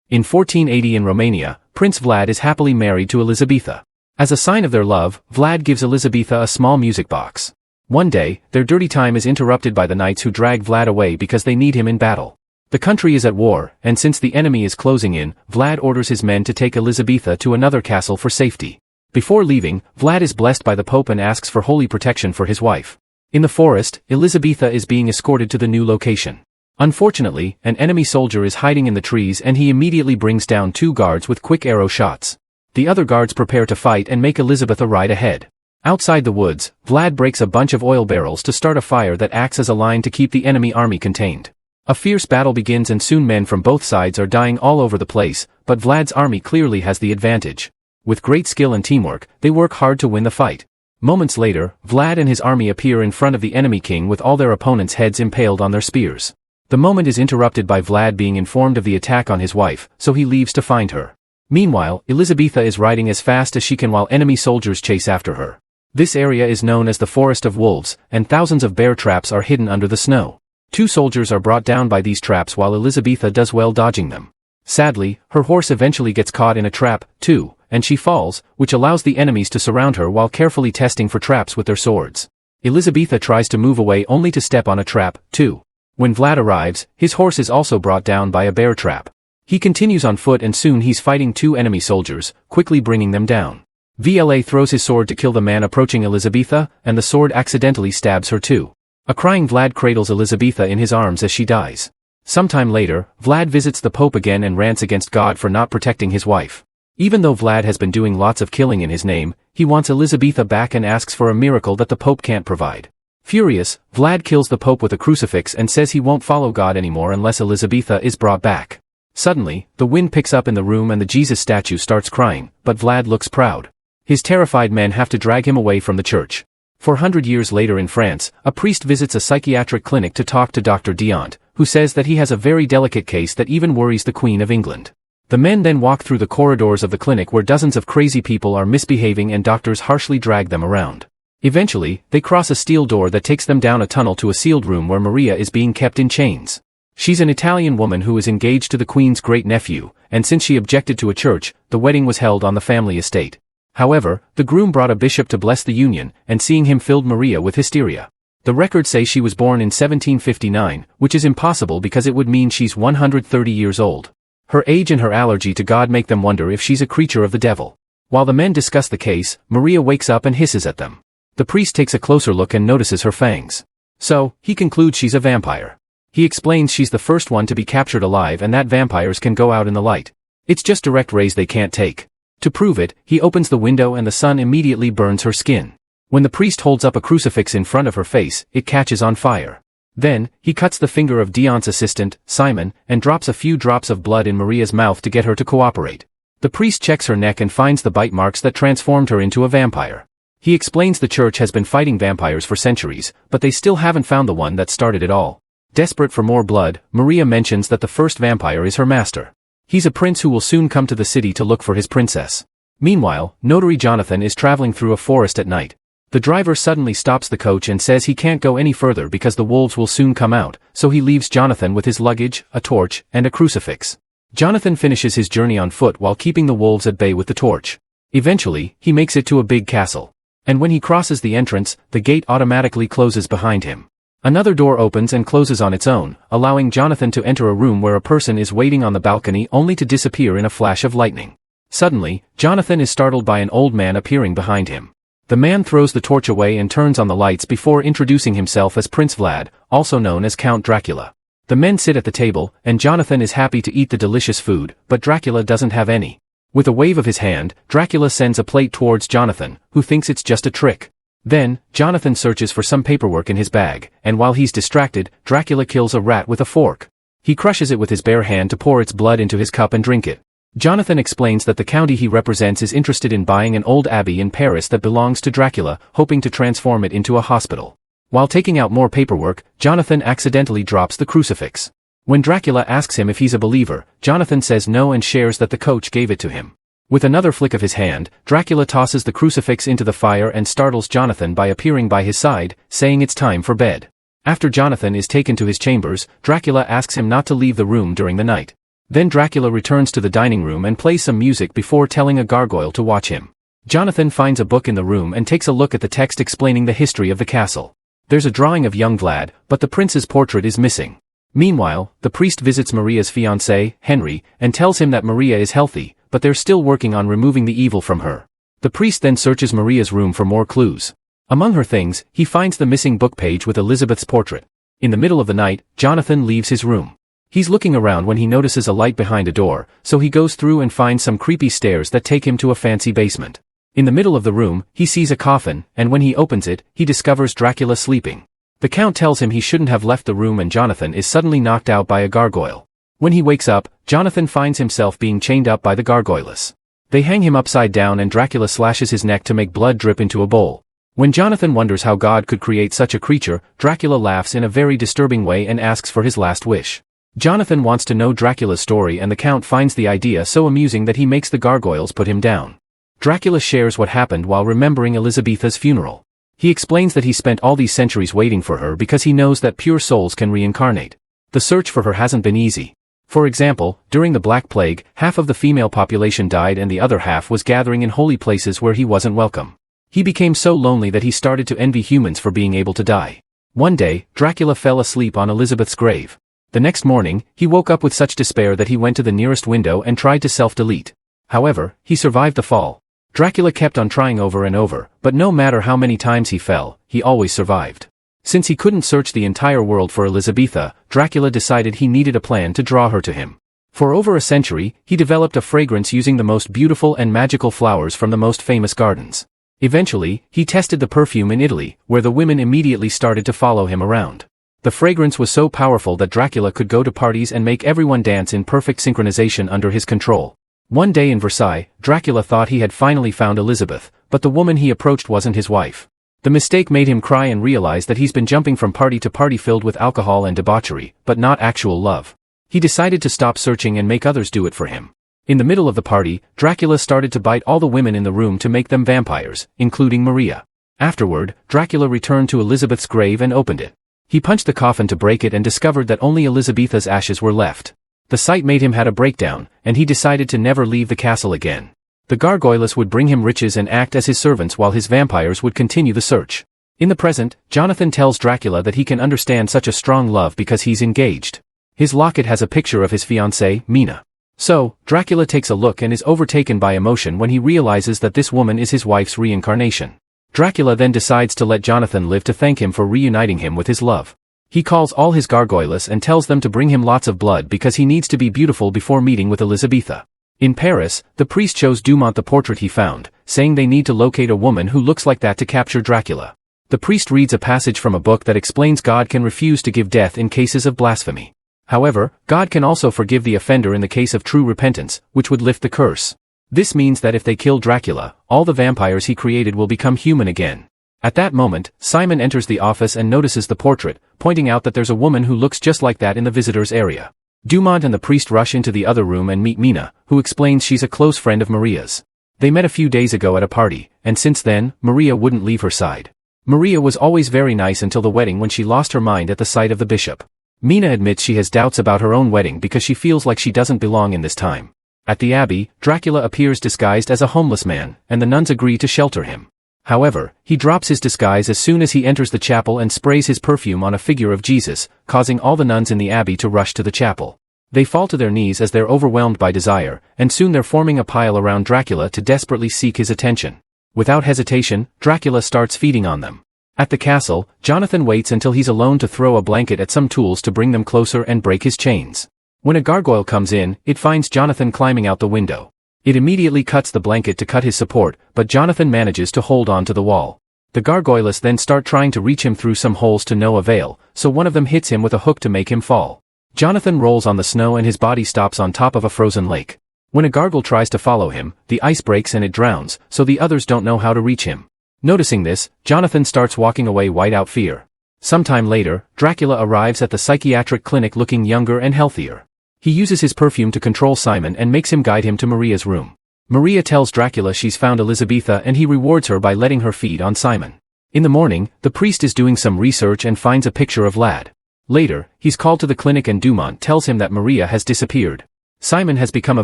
In 1480 in Romania, Prince Vlad is happily married to Elisabeta. As a sign of their love, Vlad gives Elisabeta a small music box. One day, their dirty time is interrupted by the knights who drag Vlad away because they need him in battle. The country is at war, and since the enemy is closing in, Vlad orders his men to take Elisabeta to another castle for safety. Before leaving, Vlad is blessed by the Pope and asks for holy protection for his wife. In the forest, Elisabeta is being escorted to the new location. Unfortunately, an enemy soldier is hiding in the trees and he immediately brings down 2 guards with quick arrow shots. The other guards prepare to fight and make Elisabeta ride ahead. Outside the woods, Vlad breaks a bunch of oil barrels to start a fire that acts as a line to keep the enemy army contained. A fierce battle begins and soon men from both sides are dying all over the place, but Vlad's army clearly has the advantage. With great skill and teamwork, they work hard to win the fight. Moments later, Vlad and his army appear in front of the enemy king with all their opponents' heads impaled on their spears. The moment is interrupted by Vlad being informed of the attack on his wife, so he leaves to find her. Meanwhile, Elisabeta is riding as fast as she can while enemy soldiers chase after her. This area is known as the Forest of Wolves, and thousands of bear traps are hidden under the snow. 2 soldiers are brought down by these traps while Elisabeta does well dodging them. Sadly, her horse eventually gets caught in a trap, too, and she falls, which allows the enemies to surround her while carefully testing for traps with their swords. Elisabeta tries to move away only to step on a trap, too. When Vlad arrives, his horse is also brought down by a bear trap. He continues on foot and soon he's fighting 2 enemy soldiers, quickly bringing them down. Vlad throws his sword to kill the man approaching Elisabeta, and the sword accidentally stabs her too. A crying Vlad cradles Elisabeta in his arms as she dies. Sometime later, Vlad visits the Pope again and rants against God for not protecting his wife. Even though Vlad has been doing lots of killing in his name, he wants Elisabeta back and asks for a miracle that the Pope can't provide. Furious, Vlad kills the Pope with a crucifix and says he won't follow God anymore unless Elisabeta is brought back. Suddenly, the wind picks up in the room and the Jesus statue starts crying, but Vlad looks proud. His terrified men have to drag him away from the church. 400 years later in France, a priest visits a psychiatric clinic to talk to Dr. Diant, who says that he has a very delicate case that even worries the Queen of England. The men then walk through the corridors of the clinic where dozens of crazy people are misbehaving and doctors harshly drag them around. Eventually, they cross a steel door that takes them down a tunnel to a sealed room where Maria is being kept in chains. She's an Italian woman who is engaged to the Queen's great-nephew, and since she objected to a church, the wedding was held on the family estate. However, the groom brought a bishop to bless the union, and seeing him filled Maria with hysteria. The records say she was born in 1759, which is impossible because it would mean she's 130 years old. Her age and her allergy to God make them wonder if she's a creature of the devil. While the men discuss the case, Maria wakes up and hisses at them. The priest takes a closer look and notices her fangs. So, he concludes she's a vampire. He explains she's the first one to be captured alive and that vampires can go out in the light. It's just direct rays they can't take. To prove it, he opens the window and the sun immediately burns her skin. When the priest holds up a crucifix in front of her face, it catches on fire. Then, he cuts the finger of Diant's assistant, Simon, and drops a few drops of blood in Maria's mouth to get her to cooperate. The priest checks her neck and finds the bite marks that transformed her into a vampire. He explains the church has been fighting vampires for centuries, but they still haven't found the one that started it all. Desperate for more blood, Maria mentions that the first vampire is her master. He's a prince who will soon come to the city to look for his princess. Meanwhile, Notary Jonathan is traveling through a forest at night. The driver suddenly stops the coach and says he can't go any further because the wolves will soon come out, so he leaves Jonathan with his luggage, a torch, and a crucifix. Jonathan finishes his journey on foot while keeping the wolves at bay with the torch. Eventually, he makes it to a big castle. And when he crosses the entrance, the gate automatically closes behind him. Another door opens and closes on its own, allowing Jonathan to enter a room where a person is waiting on the balcony only to disappear in a flash of lightning. Suddenly, Jonathan is startled by an old man appearing behind him. The man throws the torch away and turns on the lights before introducing himself as Prince Vlad, also known as Count Dracula. The men sit at the table, and Jonathan is happy to eat the delicious food, but Dracula doesn't have any. With a wave of his hand, Dracula sends a plate towards Jonathan, who thinks it's just a trick. Then, Jonathan searches for some paperwork in his bag, and while he's distracted, Dracula kills a rat with a fork. He crushes it with his bare hand to pour its blood into his cup and drink it. Jonathan explains that the county he represents is interested in buying an old abbey in Paris that belongs to Dracula, hoping to transform it into a hospital. While taking out more paperwork, Jonathan accidentally drops the crucifix. When Dracula asks him if he's a believer, Jonathan says no and shares that the coach gave it to him. With another flick of his hand, Dracula tosses the crucifix into the fire and startles Jonathan by appearing by his side, saying it's time for bed. After Jonathan is taken to his chambers, Dracula asks him not to leave the room during the night. Then Dracula returns to the dining room and plays some music before telling a gargoyle to watch him. Jonathan finds a book in the room and takes a look at the text explaining the history of the castle. There's a drawing of young Vlad, but the prince's portrait is missing. Meanwhile, the priest visits Maria's fiancé, Henry, and tells him that Maria is healthy, but they're still working on removing the evil from her. The priest then searches Maria's room for more clues. Among her things, he finds the missing book page with Elizabeth's portrait. In the middle of the night, Jonathan leaves his room. He's looking around when he notices a light behind a door, so he goes through and finds some creepy stairs that take him to a fancy basement. In the middle of the room, he sees a coffin, and when he opens it, he discovers Dracula sleeping. The Count tells him he shouldn't have left the room and Jonathan is suddenly knocked out by a gargoyle. When he wakes up, Jonathan finds himself being chained up by the gargoyles. They hang him upside down and Dracula slashes his neck to make blood drip into a bowl. When Jonathan wonders how God could create such a creature, Dracula laughs in a very disturbing way and asks for his last wish. Jonathan wants to know Dracula's story and the Count finds the idea so amusing that he makes the gargoyles put him down. Dracula shares what happened while remembering Elisabeta's funeral. He explains that he spent all these centuries waiting for her because he knows that pure souls can reincarnate. The search for her hasn't been easy. For example, during the Black Plague, half of the female population died and the other half was gathering in holy places where he wasn't welcome. He became so lonely that he started to envy humans for being able to die. One day, Dracula fell asleep on Elizabeth's grave. The next morning, he woke up with such despair that he went to the nearest window and tried to self-delete. However, he survived the fall. Dracula kept on trying over and over, but no matter how many times he fell, he always survived. Since he couldn't search the entire world for Elisabeta, Dracula decided he needed a plan to draw her to him. For over a century, he developed a fragrance using the most beautiful and magical flowers from the most famous gardens. Eventually, he tested the perfume in Italy, where the women immediately started to follow him around. The fragrance was so powerful that Dracula could go to parties and make everyone dance in perfect synchronization under his control. One day in Versailles, Dracula thought he had finally found Elizabeth, but the woman he approached wasn't his wife. The mistake made him cry and realize that he's been jumping from party to party filled with alcohol and debauchery, but not actual love. He decided to stop searching and make others do it for him. In the middle of the party, Dracula started to bite all the women in the room to make them vampires, including Maria. Afterward, Dracula returned to Elizabeth's grave and opened it. He punched the coffin to break it and discovered that only Elisabeta's ashes were left. The sight made him had a breakdown, and he decided to never leave the castle again. The gargoyles would bring him riches and act as his servants while his vampires would continue the search. In the present, Jonathan tells Dracula that he can understand such a strong love because he's engaged. His locket has a picture of his fiancée, Mina. So, Dracula takes a look and is overtaken by emotion when he realizes that this woman is his wife's reincarnation. Dracula then decides to let Jonathan live to thank him for reuniting him with his love. He calls all his gargoyles and tells them to bring him lots of blood because he needs to be beautiful before meeting with Elisabeta. In Paris, the priest shows Dumont the portrait he found, saying they need to locate a woman who looks like that to capture Dracula. The priest reads a passage from a book that explains God can refuse to give death in cases of blasphemy. However, God can also forgive the offender in the case of true repentance, which would lift the curse. This means that if they kill Dracula, all the vampires he created will become human again. At that moment, Simon enters the office and notices the portrait, pointing out that there's a woman who looks just like that in the visitors' area. Dumont and the priest rush into the other room and meet Mina, who explains she's a close friend of Maria's. They met a few days ago at a party, and since then, Maria wouldn't leave her side. Maria was always very nice until the wedding when she lost her mind at the sight of the bishop. Mina admits she has doubts about her own wedding because she feels like she doesn't belong in this time. At the abbey, Dracula appears disguised as a homeless man, and the nuns agree to shelter him. However, he drops his disguise as soon as he enters the chapel and sprays his perfume on a figure of Jesus, causing all the nuns in the abbey to rush to the chapel. They fall to their knees as they're overwhelmed by desire, and soon they're forming a pile around Dracula to desperately seek his attention. Without hesitation, Dracula starts feeding on them. At the castle, Jonathan waits until he's alone to throw a blanket at some tools to bring them closer and break his chains. When a gargoyle comes in, it finds Jonathan climbing out the window. It immediately cuts the blanket to cut his support, but Jonathan manages to hold on to the wall. The gargoyles then start trying to reach him through some holes to no avail, so one of them hits him with a hook to make him fall. Jonathan rolls on the snow and his body stops on top of a frozen lake. When a gargoyle tries to follow him, the ice breaks and it drowns, so the others don't know how to reach him. Noticing this, Jonathan starts walking away without fear. Sometime later, Dracula arrives at the psychiatric clinic looking younger and healthier. He uses his perfume to control Simon and makes him guide him to Maria's room. Maria tells Dracula she's found Elisabeta and he rewards her by letting her feed on Simon. In the morning, the priest is doing some research and finds a picture of Vlad. Later, he's called to the clinic and Dumont tells him that Maria has disappeared. Simon has become a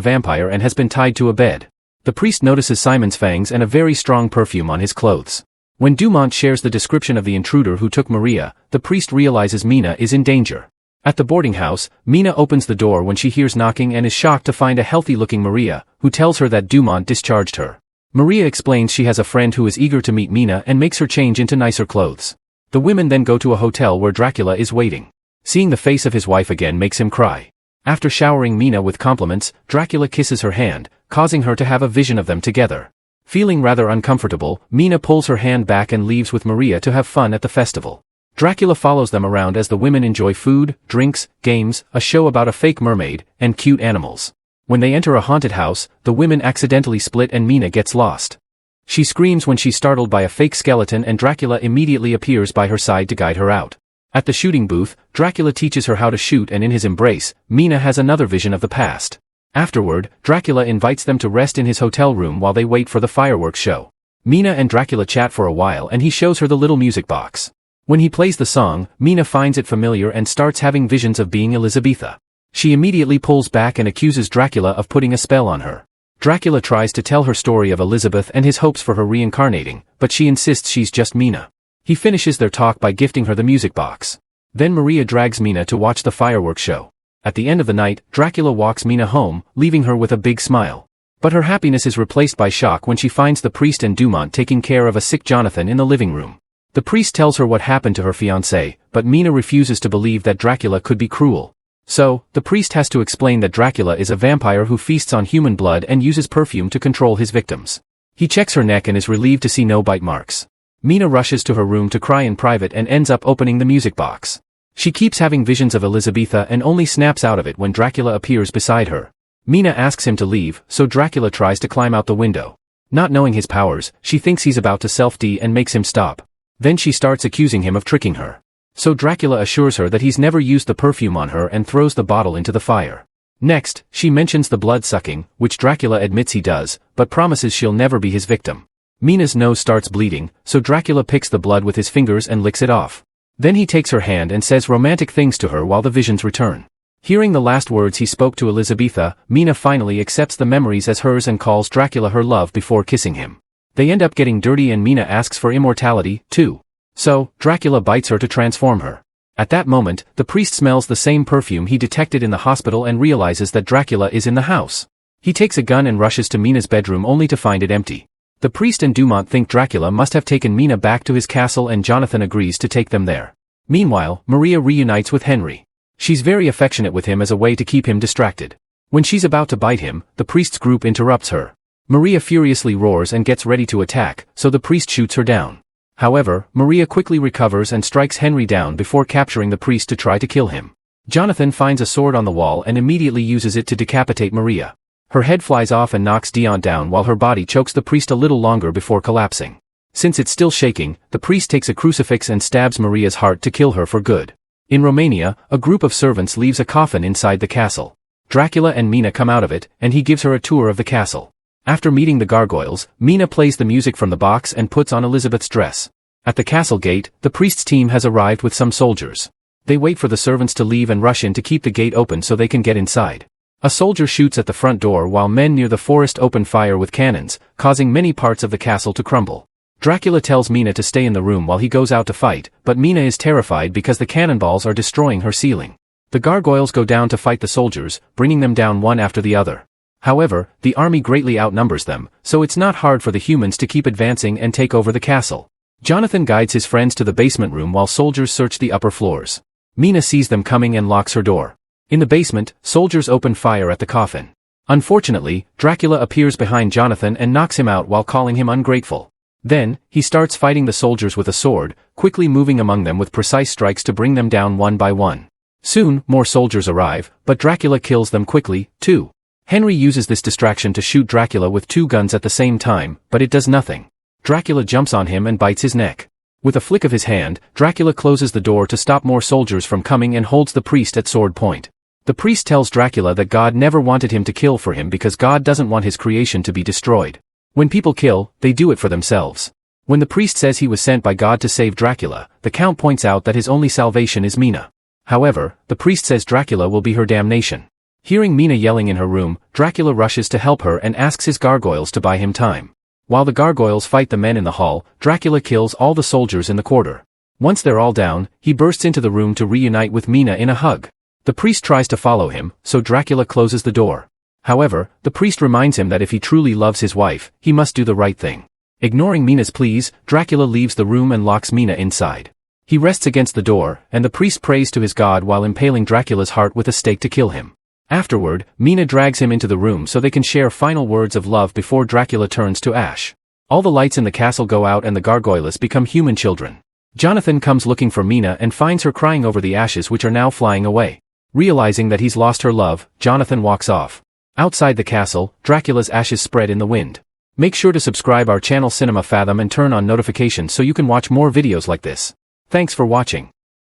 vampire and has been tied to a bed. The priest notices Simon's fangs and a very strong perfume on his clothes. When Dumont shares the description of the intruder who took Maria, the priest realizes Mina is in danger. At the boarding house, Mina opens the door when she hears knocking and is shocked to find a healthy-looking Maria, who tells her that Dumont discharged her. Maria explains she has a friend who is eager to meet Mina and makes her change into nicer clothes. The women then go to a hotel where Dracula is waiting. Seeing the face of his wife again makes him cry. After showering Mina with compliments, Dracula kisses her hand, causing her to have a vision of them together. Feeling rather uncomfortable, Mina pulls her hand back and leaves with Maria to have fun at the festival. Dracula follows them around as the women enjoy food, drinks, games, a show about a fake mermaid, and cute animals. When they enter a haunted house, the women accidentally split and Mina gets lost. She screams when she's startled by a fake skeleton and Dracula immediately appears by her side to guide her out. At the shooting booth, Dracula teaches her how to shoot and in his embrace, Mina has another vision of the past. Afterward, Dracula invites them to rest in his hotel room while they wait for the fireworks show. Mina and Dracula chat for a while and he shows her the little music box. When he plays the song, Mina finds it familiar and starts having visions of being Elisabeta. She immediately pulls back and accuses Dracula of putting a spell on her. Dracula tries to tell her story of Elisabeth and his hopes for her reincarnating, but she insists she's just Mina. He finishes their talk by gifting her the music box. Then Maria drags Mina to watch the fireworks show. At the end of the night, Dracula walks Mina home, leaving her with a big smile. But her happiness is replaced by shock when she finds the priest and Dumont taking care of a sick Jonathan in the living room. The priest tells her what happened to her fiancé, but Mina refuses to believe that Dracula could be cruel. So, the priest has to explain that Dracula is a vampire who feasts on human blood and uses perfume to control his victims. He checks her neck and is relieved to see no bite marks. Mina rushes to her room to cry in private and ends up opening the music box. She keeps having visions of Elisabeta and only snaps out of it when Dracula appears beside her. Mina asks him to leave, so Dracula tries to climb out the window. Not knowing his powers, she thinks he's about to self-D and makes him stop. Then she starts accusing him of tricking her. So Dracula assures her that he's never used the perfume on her and throws the bottle into the fire. Next, she mentions the blood-sucking, which Dracula admits he does, but promises she'll never be his victim. Mina's nose starts bleeding, so Dracula picks the blood with his fingers and licks it off. Then he takes her hand and says romantic things to her while the visions return. Hearing the last words he spoke to Elisabeta, Mina finally accepts the memories as hers and calls Dracula her love before kissing him. They end up getting dirty and Mina asks for immortality, too. So, Dracula bites her to transform her. At that moment, the priest smells the same perfume he detected in the hospital and realizes that Dracula is in the house. He takes a gun and rushes to Mina's bedroom only to find it empty. The priest and Dumont think Dracula must have taken Mina back to his castle and Jonathan agrees to take them there. Meanwhile, Maria reunites with Henry. She's very affectionate with him as a way to keep him distracted. When she's about to bite him, the priest's group interrupts her. Maria furiously roars and gets ready to attack, so the priest shoots her down. However, Maria quickly recovers and strikes Henry down before capturing the priest to try to kill him. Jonathan finds a sword on the wall and immediately uses it to decapitate Maria. Her head flies off and knocks Dion down while her body chokes the priest a little longer before collapsing. Since it's still shaking, the priest takes a crucifix and stabs Maria's heart to kill her for good. In Romania, a group of servants leaves a coffin inside the castle. Dracula and Mina come out of it, and he gives her a tour of the castle. After meeting the gargoyles, Mina plays the music from the box and puts on Elisabeth's dress. At the castle gate, the priest's team has arrived with some soldiers. They wait for the servants to leave and rush in to keep the gate open so they can get inside. A soldier shoots at the front door while men near the forest open fire with cannons, causing many parts of the castle to crumble. Dracula tells Mina to stay in the room while he goes out to fight, but Mina is terrified because the cannonballs are destroying her ceiling. The gargoyles go down to fight the soldiers, bringing them down one after the other. However, the army greatly outnumbers them, so it's not hard for the humans to keep advancing and take over the castle. Jonathan guides his friends to the basement room while soldiers search the upper floors. Mina sees them coming and locks her door. In the basement, soldiers open fire at the coffin. Unfortunately, Dracula appears behind Jonathan and knocks him out while calling him ungrateful. Then, he starts fighting the soldiers with a sword, quickly moving among them with precise strikes to bring them down one by one. Soon, more soldiers arrive, but Dracula kills them quickly, too. Henry uses this distraction to shoot Dracula with two guns at the same time, but it does nothing. Dracula jumps on him and bites his neck. With a flick of his hand, Dracula closes the door to stop more soldiers from coming and holds the priest at sword point. The priest tells Dracula that God never wanted him to kill for him because God doesn't want his creation to be destroyed. When people kill, they do it for themselves. When the priest says he was sent by God to save Dracula, the Count points out that his only salvation is Mina. However, the priest says Dracula will be her damnation. Hearing Mina yelling in her room, Dracula rushes to help her and asks his gargoyles to buy him time. While the gargoyles fight the men in the hall, Dracula kills all the soldiers in the quarter. Once they're all down, he bursts into the room to reunite with Mina in a hug. The priest tries to follow him, so Dracula closes the door. However, the priest reminds him that if he truly loves his wife, he must do the right thing. Ignoring Mina's pleas, Dracula leaves the room and locks Mina inside. He rests against the door, and the priest prays to his god while impaling Dracula's heart with a stake to kill him. Afterward, Mina drags him into the room so they can share final words of love before Dracula turns to ash. All the lights in the castle go out and the gargoyles become human children. Jonathan comes looking for Mina and finds her crying over the ashes which are now flying away. Realizing that he's lost her love, Jonathan walks off. Outside the castle, Dracula's ashes spread in the wind. Make sure to subscribe our channel Cinema Fathom and turn on notifications so you can watch more videos like this. Thanks for watching.